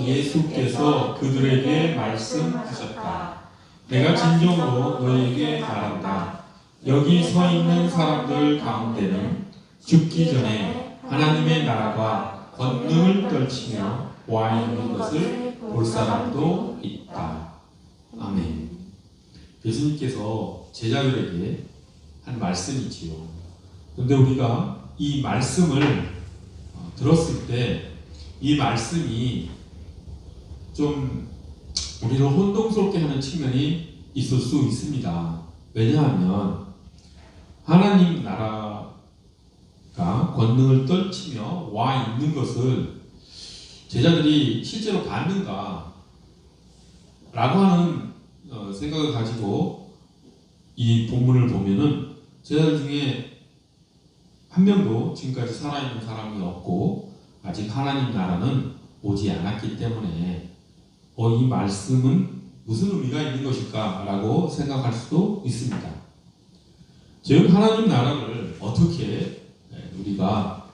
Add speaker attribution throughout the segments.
Speaker 1: 예수께서 그들에게 말씀하셨다. 내가 진정으로 너희에게 말한다. 여기 서 있는 사람들 가운데는 죽기 전에 하나님의 나라가 권능을 떨치며 와 있는 것을 볼 사람도 있다. 아멘. 예수님께서 제자들에게 한 말씀이지요. 그런데 우리가 이 말씀을 들었을 때 이 말씀이 좀 우리를 혼동스럽게 하는 측면이 있을 수 있습니다. 왜냐하면 하나님 나라가 권능을 떨치며 와 있는 것을 제자들이 실제로 봤는가 라고 하는 생각을 가지고 이 본문을 보면은 제자들 중에 한 명도 지금까지 살아있는 사람이 없고 아직 하나님 나라는 오지 않았기 때문에 이 말씀은 무슨 의미가 있는 것일까 라고 생각할 수도 있습니다. 즉 하나님 나라를 어떻게 우리가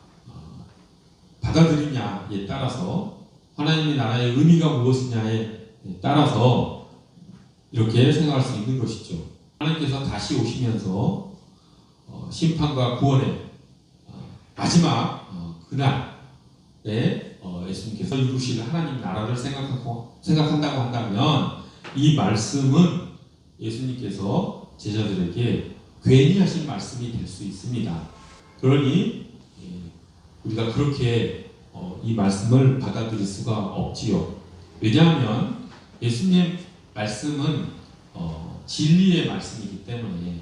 Speaker 1: 받아들이냐에 따라서 하나님의 나라의 의미가 무엇이냐에 따라서 이렇게 생각할 수 있는 것이죠. 하나님께서 다시 오시면서 심판과 구원의 마지막 그날에 예수님께서 이루실 하나님 나라를 생각한다고 한다면 이 말씀은 예수님께서 제자들에게 괜히 하신 말씀이 될 수 있습니다. 그러니 우리가 그렇게 이 말씀을 받아들일 수가 없지요. 왜냐하면 예수님 말씀은 진리의 말씀이기 때문에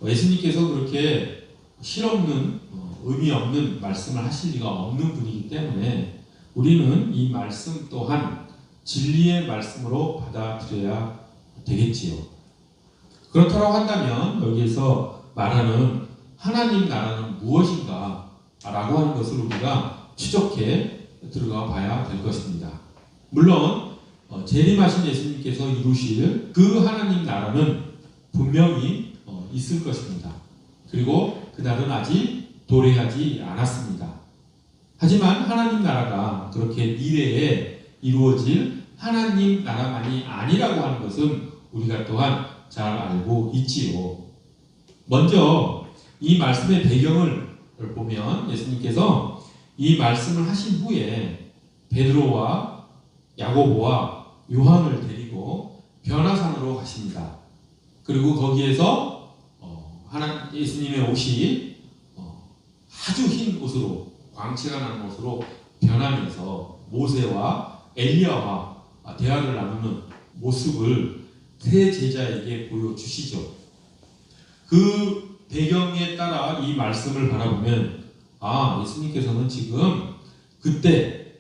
Speaker 1: 예수님께서 그렇게 실없는 의미 없는 말씀을 하실 리가 없는 분이기 때문에 우리는 이 말씀 또한 진리의 말씀으로 받아들여야 되겠지요. 그렇다고 한다면 여기에서 말하는 하나님 나라는 무엇인가 라고 하는 것을 우리가 추적해 들어가 봐야 될 것입니다. 물론 재림하신 예수님께서 이루실 그 하나님 나라는 분명히 있을 것입니다. 그리고 그날은 아직 도래하지 않았습니다. 하지만 하나님 나라가 그렇게 미래에 이루어질 하나님 나라만이 아니라고 하는 것은 우리가 또한 잘 알고 있지요. 먼저 이 말씀의 배경을 보면 예수님께서 이 말씀을 하신 후에 베드로와 야고보와 요한을 데리고 변화산으로 가십니다. 그리고 거기에서 예수님의 옷이 아주 흰 옷으로 광채가 나는 옷으로 변하면서 모세와 엘리야와 대화를 나누는 모습을 세 제자에게 보여주시죠. 그 배경에 따라 이 말씀을 바라보면 예수님께서는 지금 그때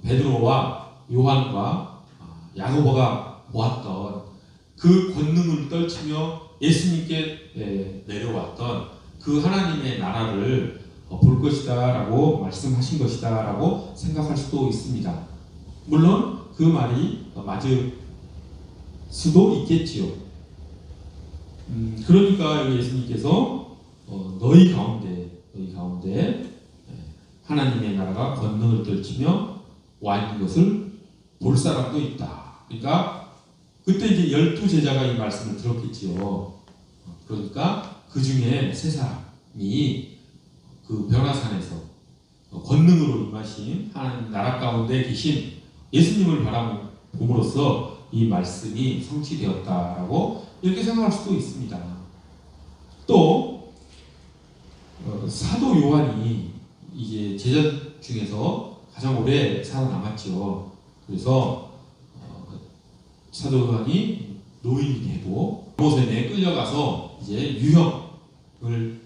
Speaker 1: 베드로와 요한과 야고보가 보았던 그 권능을 떨치며 예수님께 내려왔던 그 하나님의 나라를 볼 것이다 라고 말씀하신 것이다 라고 생각할 수도 있습니다. 물론 그 말이 맞을 수도 있겠지요. 그러니까 여기 예수님께서 너희 가운데 하나님의 나라가 권능을 떨치며 와 있는 것을 볼 사람도 있다. 그러니까 그때 이제 12제자가 이 말씀을 들었겠지요. 그러니까 그 중에 세 사람이 그 변화산에서 권능으로 임하신 하나님 나라 가운데 계신 예수님을 바라봄으로써 이 말씀이 성취되었다라고 이렇게 생각할 수도 있습니다. 또 사도 요한이 이제 제자 중에서 가장 오래 살아남았죠. 그래서 사도 요한이 노인이 되고 모세에 끌려가서 이제 유형을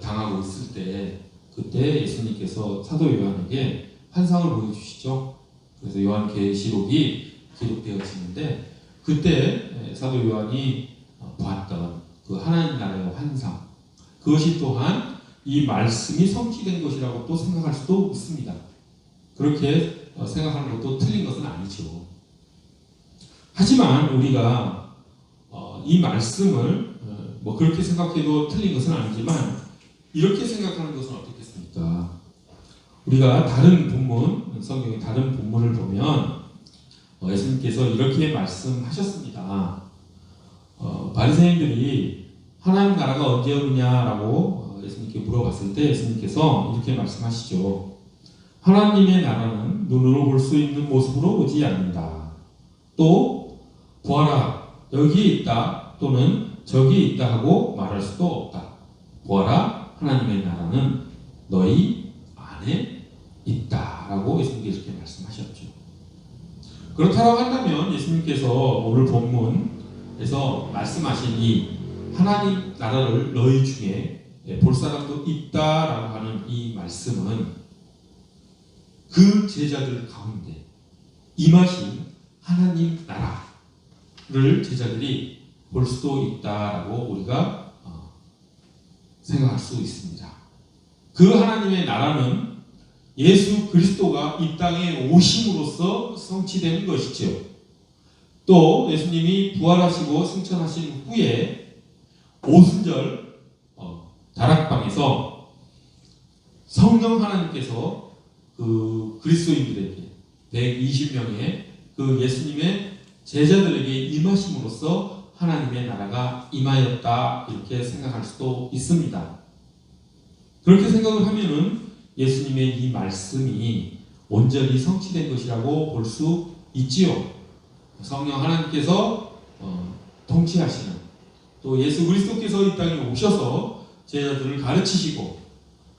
Speaker 1: 당하고 있을 때 그때 예수님께서 사도 요한에게 환상을 보여주시죠. 그래서 요한계시록이 기록되어지는데 그때 사도 요한이 보았던 그 하나님 나라의 환상, 그것이 또한 이 말씀이 성취된 것이라고 또 생각할 수도 있습니다. 그렇게 생각하는 것도 틀린 것은 아니죠. 하지만 우리가 이 말씀을 그렇게 생각해도 틀린 것은 아니지만 이렇게 생각하는 것은 어떻겠습니까? 우리가 다른 본문, 성경의 다른 본문을 보면 예수님께서 이렇게 말씀하셨습니다. 바리새인들이 하나님 나라가 언제 오느냐라고 예수님께 물어봤을 때 예수님께서 이렇게 말씀하시죠. 하나님의 나라는 눈으로 볼 수 있는 모습으로 오지 않는다. 또 보아라 여기 있다 또는 저기 있다 하고 말할 수도 없다. 보아라 하나님의 나라는 너희 안에 있다라고 예수님께서 이렇게 말씀하셨죠. 그렇다고 한다면 예수님께서 오늘 본문에서 말씀하신 이 하나님 나라를 너희 중에 볼 사람도 있다라고 하는 이 말씀은 그 제자들 가운데 임하신 하나님 나라를 제자들이 볼 수도 있다라고 우리가 생각할 수 있습니다. 그 하나님의 나라는 예수 그리스도가 이 땅에 오심으로써 성취되는 것이죠. 또 예수님이 부활하시고 승천하신 후에 오순절 다락방에서 성령 하나님께서 그 그리스도인들에게 120명의 그 예수님의 제자들에게 임하심으로써 하나님의 나라가 임하였다 이렇게 생각할 수도 있습니다. 그렇게 생각을 하면은 예수님의 이 말씀이 온전히 성취된 것이라고 볼 수 있지요. 성령 하나님께서 통치하시는 또 예수 그리스도께서 이 땅에 오셔서 제자들을 가르치시고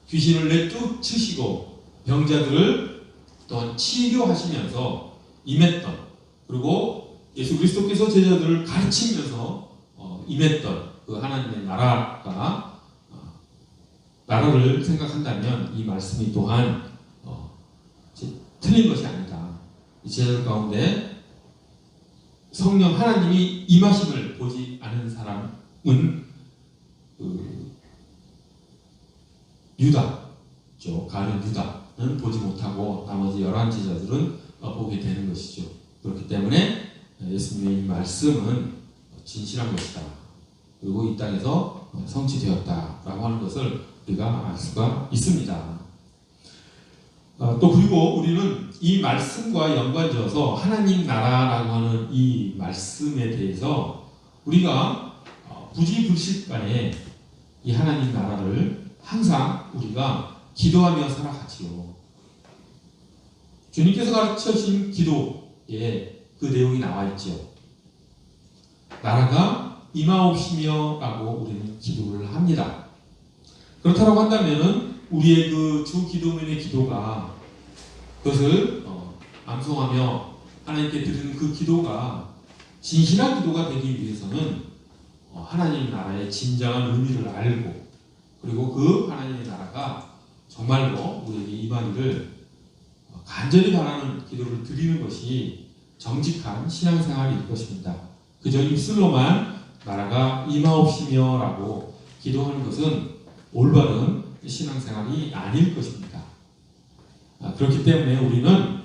Speaker 1: 귀신을 내쫓으시고 병자들을 또한 치료하시면서 임했던 그리고 예수 그리스도께서 제자들을 가르치면서 임했던 그 하나님의 나라를 생각한다면 이 말씀이 또한 틀린 것이 아니다. 이 제자들 가운데 성령 하나님이 임하심을 보지 않은 사람은 유다죠. 가룟 유다는 보지 못하고 나머지 11제자들은 보게 되는 것이죠. 그렇기 때문에 예수님의 이 말씀은 진실한 것이다. 그리고 이 땅에서 성취되었다라고 하는 것을 우리가 알 수가 있습니다. 또 그리고 우리는 이 말씀과 연관지어서 하나님 나라라고 하는 이 말씀에 대해서 우리가 부지불식간에 이 하나님 나라를 항상 우리가 기도하며 살아가지요. 주님께서 가르쳐주신 기도에 그 내용이 나와 있죠. 나라가 임하옵시며 라고 우리는 기도를 합니다. 그렇다고 한다면은 우리의 그 주 기도문의 기도가 그것을 암송하며 하나님께 드리는 그 기도가 진실한 기도가 되기 위해서는 하나님 나라의 진정한 의미를 알고 그리고 그 하나님의 나라가 정말로 우리에게 임하기를 간절히 바라는 기도를 드리는 것이 정직한 신앙생활일 것입니다. 그저 입술로만 나라가 임하옵시며 라고 기도하는 것은 올바른 신앙생활이 아닐 것입니다. 그렇기 때문에 우리는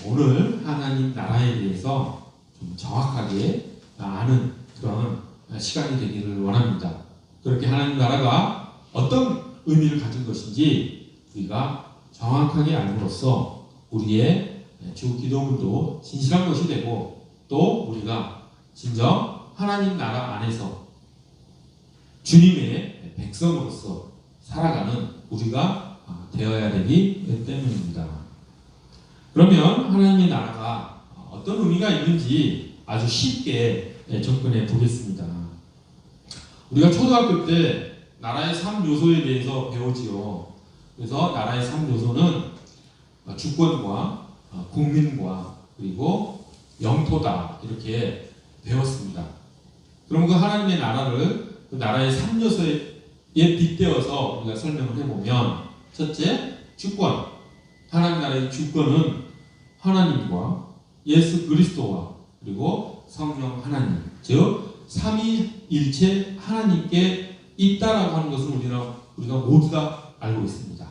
Speaker 1: 오늘 하나님 나라에 대해서 좀 정확하게 아는 그런 시간이 되기를 원합니다. 그렇게 하나님 나라가 어떤 의미를 가진 것인지 우리가 정확하게 알므로써 우리의 주 기도문도 진실한 것이 되고 또 우리가 진정 하나님 나라 안에서 주님의 백성으로서 살아가는 우리가 되어야 되기 때문입니다. 그러면 하나님의 나라가 어떤 의미가 있는지 아주 쉽게 접근해 보겠습니다. 우리가 초등학교 때 나라의 3요소에 대해서 배우지요. 그래서 나라의 3요소는 주권과 국민과 그리고 영토다 이렇게 배웠습니다. 그럼 그 하나님의 나라를 그 나라의 3요소에 빗대어서 우리가 설명을 해보면 첫째, 주권. 하나님 나라의 주권은 하나님과 예수 그리스도와 그리고 성령 하나님, 즉 삼위일체 하나님께 있다라고 하는 것을 우리가 모두 다 알고 있습니다.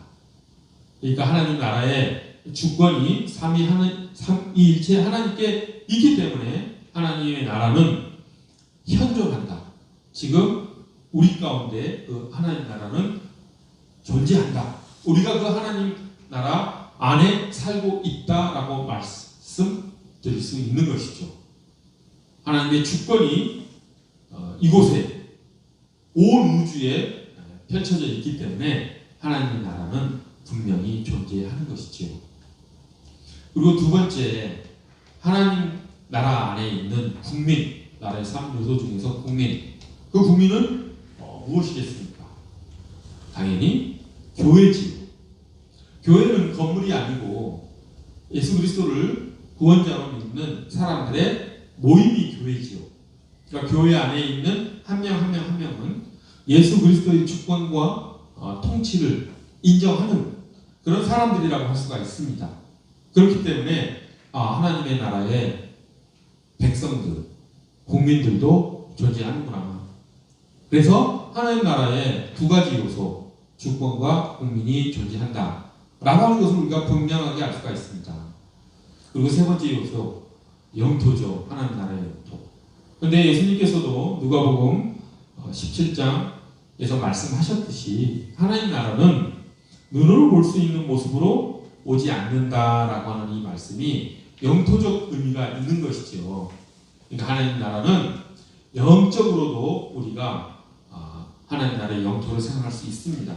Speaker 1: 그러니까 하나님 나라의 주권이 삼위일체 하나님께 있기 때문에 하나님의 나라는 현존한다. 지금 우리 가운데 그 하나님 나라는 존재한다. 우리가 그 하나님 나라 안에 살고 있다라고 말씀드릴 수 있는 것이죠. 하나님의 주권이 이곳에 온 우주에 펼쳐져 있기 때문에 하나님의 나라는 분명히 존재하는 것이지요. 그리고 두 번째, 하나님 나라 안에 있는 국민, 나라의 3요소 중에서 국민, 그 국민은 무엇이겠습니까? 당연히 교회지요. 교회는 건물이 아니고 예수 그리스도를 구원자로 믿는 사람들의 모임이 교회지요. 그러니까 교회 안에 있는 한 명 한 명 한 명은 예수 그리스도의 주권과 통치를 인정하는 그런 사람들이라고 할 수가 있습니다. 그렇기 때문에 하나님의 나라의 백성들, 국민들도 존재하는구나. 그래서 하나님 나라의 두 가지 요소, 주권과 국민이 존재한다 라고 하는 것을 우리가 분명하게 알 수가 있습니다. 그리고 세 번째 요소, 영토죠. 하나님 나라의 영토. 그런데 예수님께서도 누가복음 17장에서 말씀하셨듯이 하나님 나라는 눈으로 볼 수 있는 모습으로 오지 않는다라고 하는 이 말씀이 영토적 의미가 있는 것이죠. 그러니까 하나님 나라는 영적으로도 우리가 하나님 나라의 영토를 생각할 수 있습니다.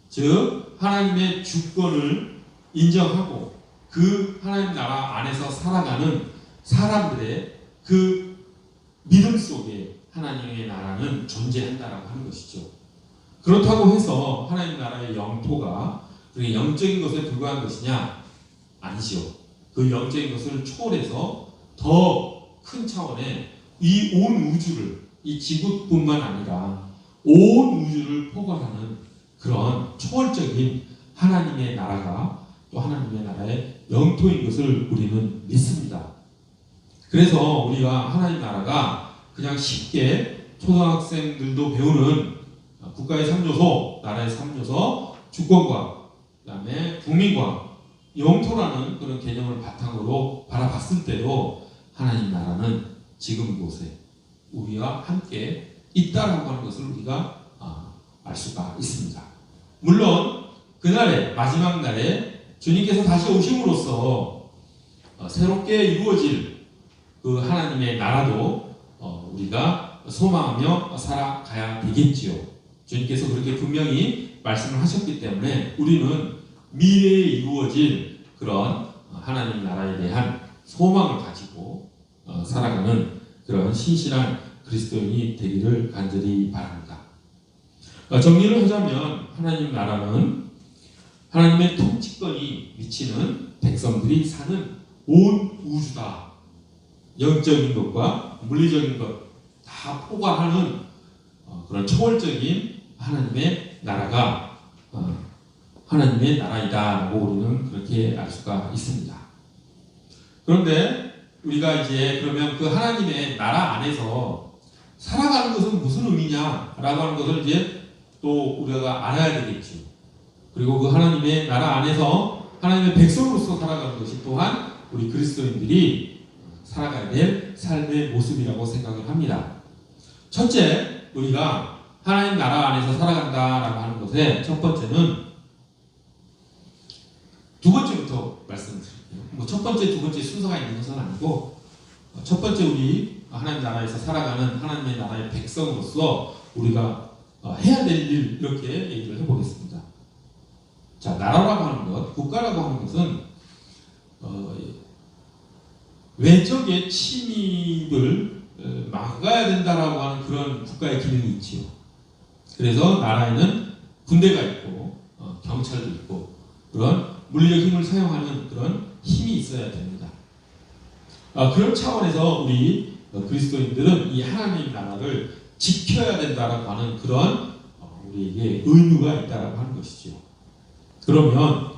Speaker 1: 즉 하나님의 주권을 인정하고 그 하나님 나라 안에서 살아가는 사람들의 그 믿음 속에 하나님의 나라는 존재한다라고 하는 것이죠. 그렇다고 해서 하나님 나라의 영토가 영적인 것에 불과한 것이냐? 아니죠. 그 영적인 것을 초월해서 더 큰 차원의 이 온 우주를, 이 지구뿐만 아니라 온 우주를 포괄하는 그런 초월적인 하나님의 나라가 또 하나님의 나라의 영토인 것을 우리는 믿습니다. 그래서 우리가 하나님 나라가 그냥 쉽게 초등학생들도 배우는 국가의 3요소, 나라의 3요소, 주권과 그 다음에 국민과 영토라는 그런 개념을 바탕으로 바라봤을 때도 하나님 나라는 지금 이곳에 우리와 함께 있다라고 하는 것을 우리가 알 수가 있습니다. 물론 그날에 마지막 날에 주님께서 다시 오심으로써 새롭게 이루어질 그 하나님의 나라도 우리가 소망하며 살아가야 되겠지요. 주님께서 그렇게 분명히 말씀을 하셨기 때문에 우리는 미래에 이루어질 그런 하나님 나라에 대한 소망을 가지고 살아가는 그런 신실한 그리스도인이 되기를 간절히 바랍니다. 정리를 하자면 하나님 나라는 하나님의 통치권이 미치는 백성들이 사는 온 우주다. 영적인 것과 물리적인 것 다 포괄하는 그런 초월적인 하나님의 나라가 하나님의 나라이다라고 우리는 그렇게 알 수가 있습니다. 그런데 우리가 이제 그러면 그 하나님의 나라 안에서 살아가는 것은 무슨 의미냐라고 하는 것을 이제 또 우리가 알아야 되겠죠. 그리고 그 하나님의 나라 안에서 하나님의 백성으로서 살아가는 것이 또한 우리 그리스도인들이 살아가야 될 삶의 모습이라고 생각을 합니다. 첫째, 우리가 하나님 나라 안에서 살아간다라고 하는 것의 첫 번째는 두 번째부터 말씀드릴게요. 첫 번째, 두 번째 순서가 있는 것은 아니고 첫 번째 우리 하나님 나라에서 살아가는 하나님의 나라의 백성으로서 우리가 해야 될 일 이렇게 얘기를 해보겠습니다. 자, 나라라고 하는 것, 국가라고 하는 것은 외적의 침입을 막아야 된다라고 하는 그런 국가의 기능이 있지요. 그래서 나라에는 군대가 있고 경찰도 있고 그런 물리적 힘을 사용하는 그런 힘이 있어야 됩니다. 그런 차원에서 우리 그리스도인들은 이 하나님 나라를 지켜야 된다라고 하는 그런 우리에게 의무가 있다라고 하는 것이죠. 그러면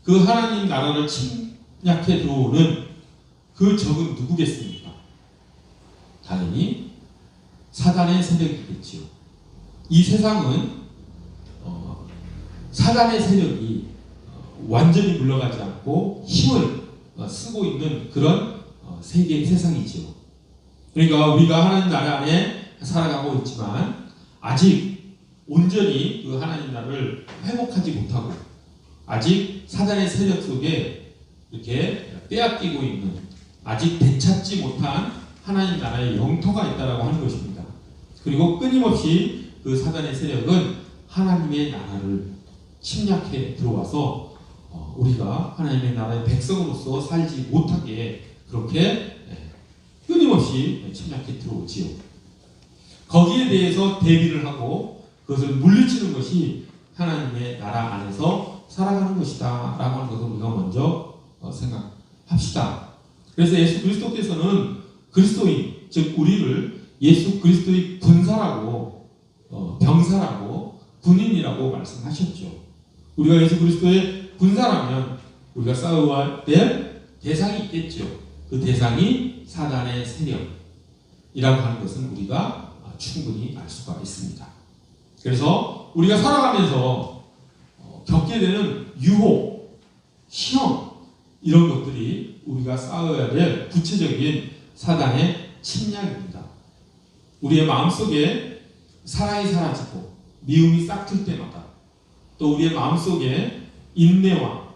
Speaker 1: 그 하나님 나라를 침략해 들어오는 그 적은 누구겠습니까? 당연히 사단의 세력이겠지요. 이 세상은 사단의 세력이 완전히 물러가지 않고 힘을 쓰고 있는 그런 세상이지요. 그러니까 우리가 하나님 나라 안에 살아가고 있지만 아직 온전히 그 하나님 나라를 회복하지 못하고 아직 사단의 세력 속에 이렇게 빼앗기고 있는, 아직 되찾지 못한 하나님 나라의 영토가 있다라고 하는 것입니다. 그리고 끊임없이 그 사단의 세력은 하나님의 나라를 침략해 들어와서 우리가 하나님의 나라의 백성으로서 살지 못하게 그렇게 끊임없이 침략해 들어오지요. 거기에 대해서 대비를 하고 그것을 물리치는 것이 하나님의 나라 안에서 살아가는 것이다 라고 하는 것을 우리가 먼저 생각합시다. 그래서 예수 그리스도께서는 그리스도인, 즉 우리를 예수 그리스도의 군사라고, 병사라고, 군인이라고 말씀하셨죠. 우리가 예수 그리스도의 군사라면 우리가 싸워야 될 대상이 있겠죠. 그 대상이 사단의 세력이라고 하는 것은 우리가 충분히 알 수가 있습니다. 그래서 우리가 살아가면서 겪게 되는 유혹, 시험, 이런 것들이 우리가 싸워야 될 구체적인 사단의 침략입니다. 우리의 마음속에 사랑이 사라지고 미움이 싹틀 때마다, 또 우리의 마음속에 인내와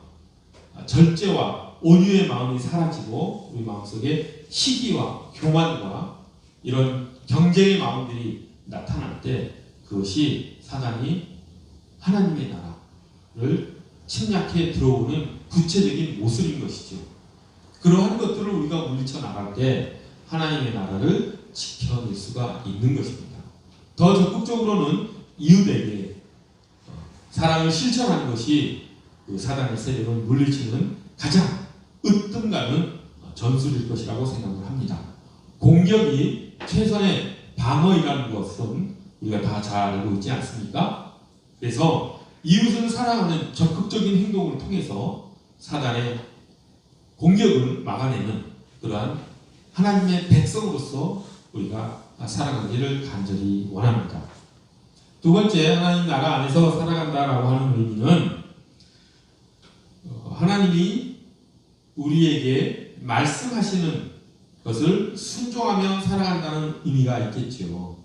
Speaker 1: 절제와 온유의 마음이 사라지고 우리 마음속에 시기와 교만과 이런 경쟁의 마음들이 나타날 때 그것이 사단이 하나님의 나라를 침략해 들어오는 구체적인 모습인 것이죠. 그러한 것들을 우리가 물리쳐 나갈 때 하나님의 나라를 지켜낼 수가 있는 것입니다. 더 적극적으로는 이웃에게 사랑을 실천하는 것이 그 사단의 세력을 물리치는 가장 으뜸가는 전술일 것이라고 생각을 합니다. 공격이 최선의 방어이라는 것은 우리가 다 잘 알고 있지 않습니까? 그래서 이웃을 사랑하는 적극적인 행동을 통해서 사단의 공격을 막아내는 그러한 하나님의 백성으로서 우리가 살아가기를 간절히 원합니다. 두 번째, 하나님 나라 안에서 살아간다라고 하는 의미는 하나님이 우리에게 말씀하시는 것을 순종하며 살아간다는 의미가 있겠죠.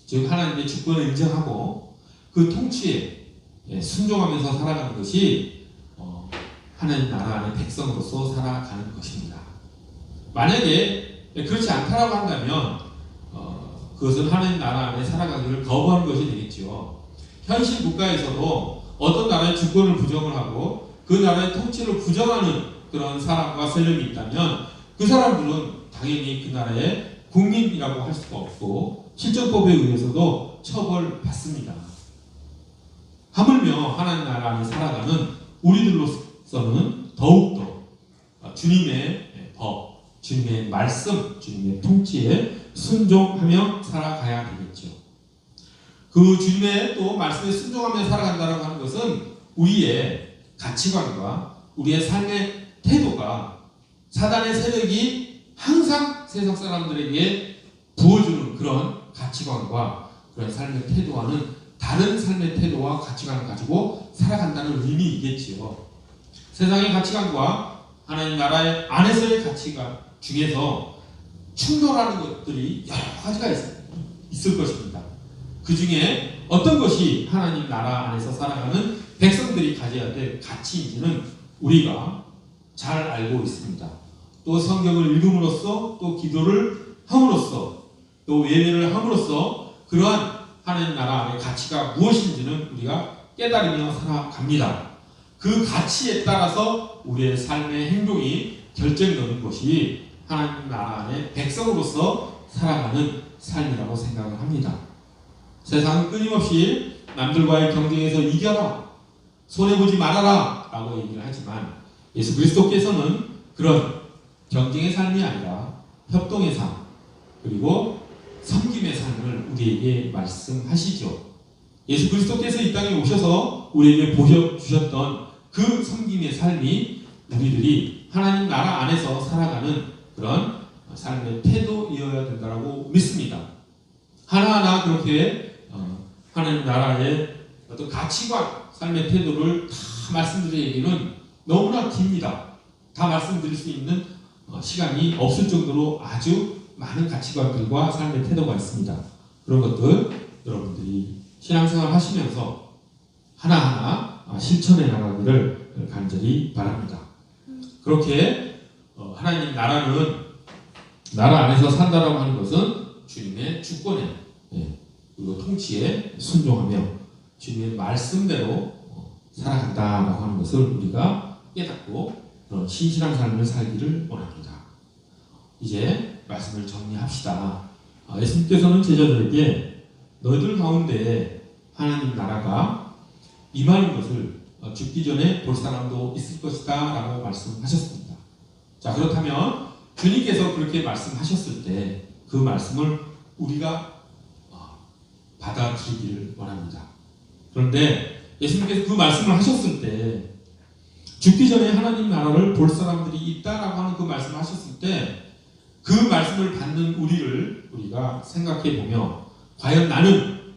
Speaker 1: 즉 하나님의 주권을 인정하고 그 통치에 순종하면서 살아가는 것이 하나님 나라 안의 백성으로서 살아가는 것입니다. 만약에 그렇지 않다라고 한다면 그것은 하나님 나라 안에 살아가기를 거부하는 것이 되겠죠. 현실 국가에서도 어떤 나라의 주권을 부정을 하고 그 나라의 통치를 부정하는 그런 사람과 세력이 있다면 그 사람들은 당연히 그 나라의 국민이라고 할 수가 없고 실정법에 의해서도 처벌받습니다. 하물며 하나님 나라 안에 살아가는 우리들로서는 더욱더 주님의 법, 주님의 말씀, 주님의 통치에 순종하며 살아가야 되겠죠. 그 주님의 또 말씀에 순종하며 살아간다는 하는 것은 우리의 가치관과 우리의 삶의 태도가 사단의 세력이 항상 세상 사람들에게 부어주는 그런 가치관과 그런 삶의 태도와는 다른 삶의 태도와 가치관을 가지고 살아간다는 의미이겠지요. 세상의 가치관과 하나님 나라의 안에서의 가치관 중에서 충돌하는 것들이 여러 가지가 있을 것입니다. 그 중에 어떤 것이 하나님 나라 안에서 살아가는 백성들이 가져야 될 가치인지는 우리가 잘 알고 있습니다. 또 성경을 읽음으로써 또 기도를 함으로써 또 예배를 함으로써 그러한 하나님 나라 안의 가치가 무엇인지는 우리가 깨달으며 살아갑니다. 그 가치에 따라서 우리의 삶의 행동이 결정되는 것이 하나님 나라 안의 백성으로서 살아가는 삶이라고 생각을 합니다. 세상은 끊임없이 남들과의 경쟁에서 이겨라, 손해보지 말아라 라고 얘기를 하지만 예수 그리스도께서는 그런 경쟁의 삶이 아니라 협동의 삶 그리고 섬김의 삶을 우리에게 말씀하시죠. 예수 그리스도께서 이 땅에 오셔서 우리에게 보여주셨던 그 섬김의 삶이 우리들이 하나님 나라 안에서 살아가는 그런 삶의 태도이어야 된다고 믿습니다. 하나하나 그렇게 하나님 나라의 어떤 가치관, 삶의 태도를 다 말씀드리기는 너무나 깁니다. 다 말씀드릴 수 있는 시간이 없을 정도로 아주 많은 가치관들과 삶의 태도가 있습니다. 그런 것들 여러분들이 신앙생활 하시면서 하나하나 실천해 나가기를 간절히 바랍니다. 그렇게 하나님 나라 안에서 산다라고 하는 것은 주님의 주권에 그리고 통치에 순종하며 주님의 말씀대로 살아간다라고 하는 것을 우리가 깨닫고 그런 신실한 삶을 살기를 원합니다. 이제 말씀을 정리합시다. 예수님께서는 제자들에게 너희들 가운데 하나님 나라가 임하는 것을 죽기 전에 볼 사람도 있을 것이다 라고 말씀하셨습니다. 자, 그렇다면 주님께서 그렇게 말씀하셨을 때 그 말씀을 우리가 받아들이기를 원합니다. 그런데 예수님께서 그 말씀을 하셨을 때 죽기 전에 하나님 나라를 볼 사람들이 있다라고 하는 그 말씀을 하셨을 때 그 말씀을 받는 우리가 생각해 보며 과연 나는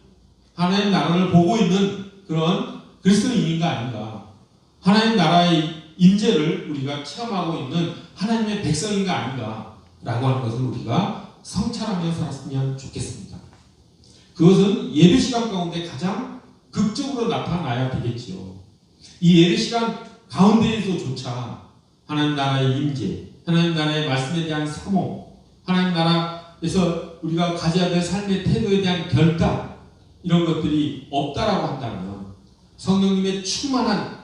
Speaker 1: 하나님 나라를 보고 있는 그런 그리스도인인가 아닌가, 하나님 나라의 임재를 우리가 체험하고 있는 하나님의 백성인가 아닌가 라고 하는 것을 우리가 성찰하며 살았으면 좋겠습니다. 그것은 예배 시간 가운데 가장 극적으로 나타나야 되겠지요. 이 예배 시간 가운데에서조차 하나님 나라의 임재, 하나님 나라의 말씀에 대한 사모, 하나님 나라에서 우리가 가져야 될 삶의 태도에 대한 결단, 이런 것들이 없다라고 한다면, 성령님의 충만한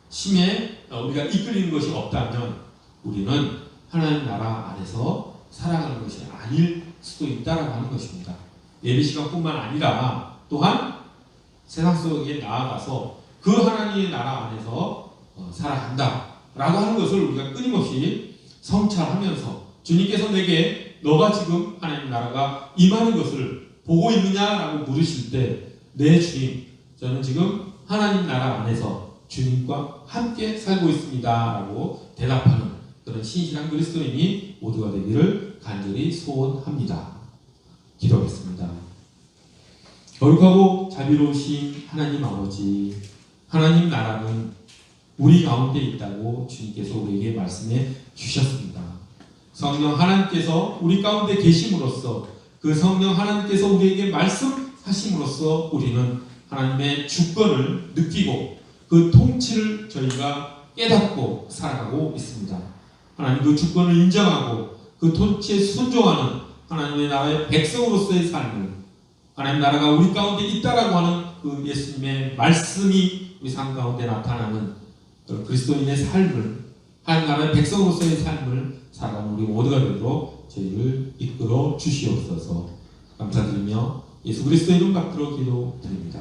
Speaker 1: 심에 우리가 이끌리는 것이 없다면 우리는 하나님 나라 안에서 살아가는 것이 아닐 수도 있다라고 하는 것입니다. 예배 시간뿐만 아니라 또한 세상 속에 나아가서 그 하나님의 나라 안에서 살아간다라고 하는 것을 우리가 끊임없이 성찰하면서 주님께서 내게 너가 지금 하나님 나라가 임하는 것을 보고 있느냐라고 물으실 때 네 주님, 저는 지금 하나님 나라 안에서 주님과 함께 살고 있습니다 라고 대답하는 그런 신실한 그리스도인이 모두가 되기를 간절히 소원합니다. 기도하겠습니다. 거룩하고 자비로우신 하나님 아버지, 하나님 나라는 우리 가운데 있다고 주님께서 우리에게 말씀해 주셨습니다. 성령 하나님께서 우리 가운데 계심으로써 그 성령 하나님께서 우리에게 말씀하심으로써 우리는 하나님의 주권을 느끼고 그 통치를 저희가 깨닫고 살아가고 있습니다. 하나님 그 주권을 인정하고 그 통치에 순종하는 하나님의 나라의 백성으로서의 삶을, 하나님 나라가 우리 가운데 있다라고 하는 그 예수님의 말씀이 우리 삶 가운데 나타나는 그리스도인의 삶을, 하나님 나라의 백성으로서의 삶을 살아가는 우리 모두가 되도록 저희를 이끌어 주시옵소서. 감사드리며 예수 그리스도 이름 받들어 기도드립니다.